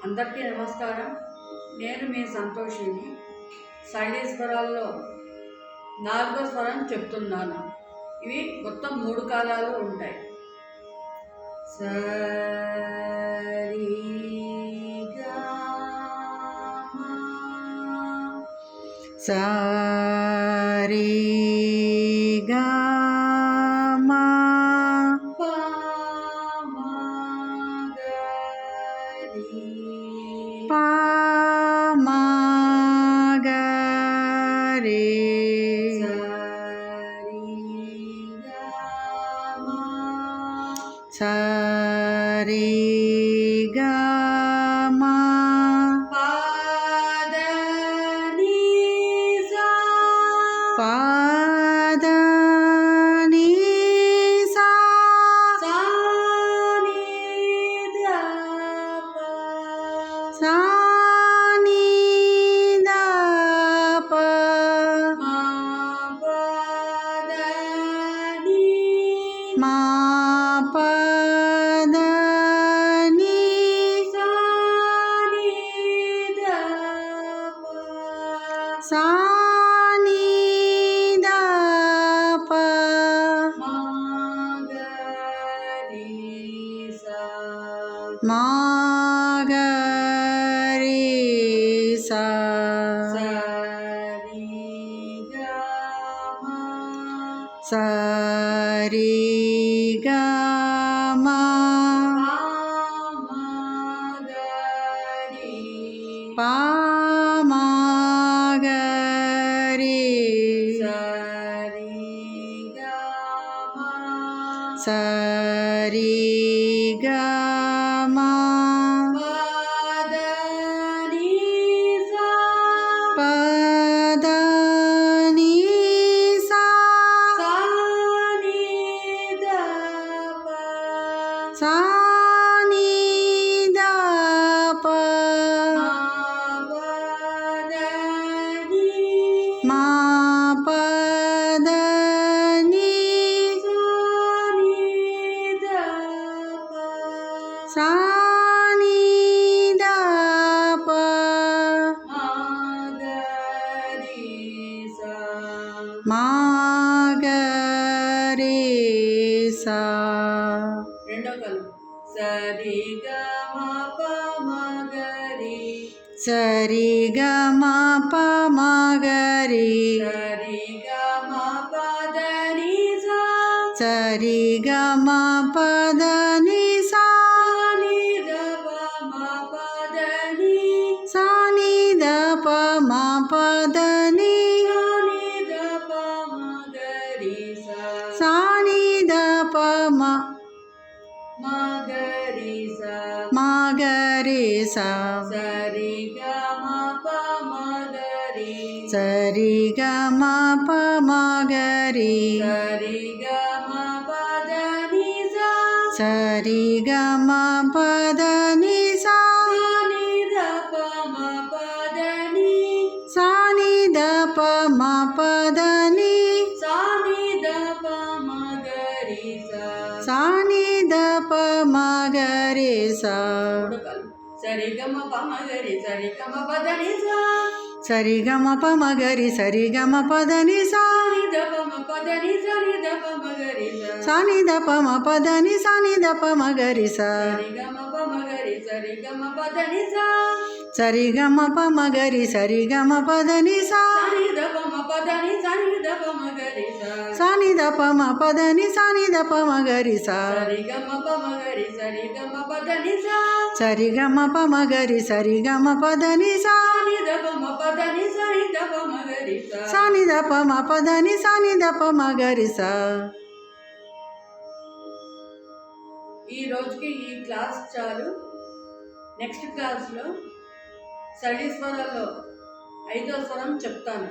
అందరికీ నమస్కారం. నేను మీ సంతోషిని. శైలేశ్వరాల్లో 4వ స్వరం చెప్తున్నాను. ఇవి మొత్తం 3 కాలాలు ఉంటాయి. సరి సరి గా మా పా మా గ రి పా మా గ రే సరి గా మా సరి గా మా పా ద ని సా ని ద ప మా గ రి సా సరి గా మా పా మా గ రి సరి గా మా ప ద ని సా సా ని ద ప మా ప ద ని సా ని ద ప మా గ రి సా. రెండో కాలం సరి గా మా ప మా గ రి సరి గ మా ప మా గ రి సరి గా మా ప ద ని సా సరి గ మా ప ద ని సా ని ద ప మా ప ద ని సా ని ద ప మా ప ద ని ద ప మా గ రి సా సా ని ద ప మా మా గ రి సా మా గ రి సా సరి గా మా ప మా గ రి సరి గ మా ప మా గ రి సరి గా మా ప ద ని సా సరి గ మా ప ద ని సా ని ద ప మా ప ద ని సా ని ద ప మా ప ద ని సా ని ద ప మా గ రి సా సా ని ద ప మా గ రి సా. సరి గ మ ప మ గ రి సరి గ మ ప ద ని సా సరి గ మ ప మ గ రి సరి గ మ ప ద ని సా ని ద ప మ ప ద ని సా ని ద ప మ గ రి సా సా ని ద ప మ ప ద ని సా ని ద ప మ గ రి సా సరి గ మ ప మ గ రి సరి గ మ ప ద ని సా సరి గ మ ప మ గ రి సరి గ మ ప ద ని సా ని ద ప మ ప ద ని సా ని ద ప మ గ రి సా సా ని ద ప మ ప ద ని సా ని ద ప మ గ రి సా సరి గ మ ప మ గ రి సరి గ మ ప ద ని సా సరి గ మ ప మ గ రి సరి గ మ ప ద ని సా ని ద ప మ ప ద ని సా ని ద ప మ గ రి సా సా ని ద ప మ ప ద ని సా ని ద ప మ గ రి సా. ఈ రోజుకి ఈ క్లాస్ చాలు. నెక్స్ట్ క్లాస్లో శైలేశ్వరాల్లో 5వ స్వరం చెప్తాను.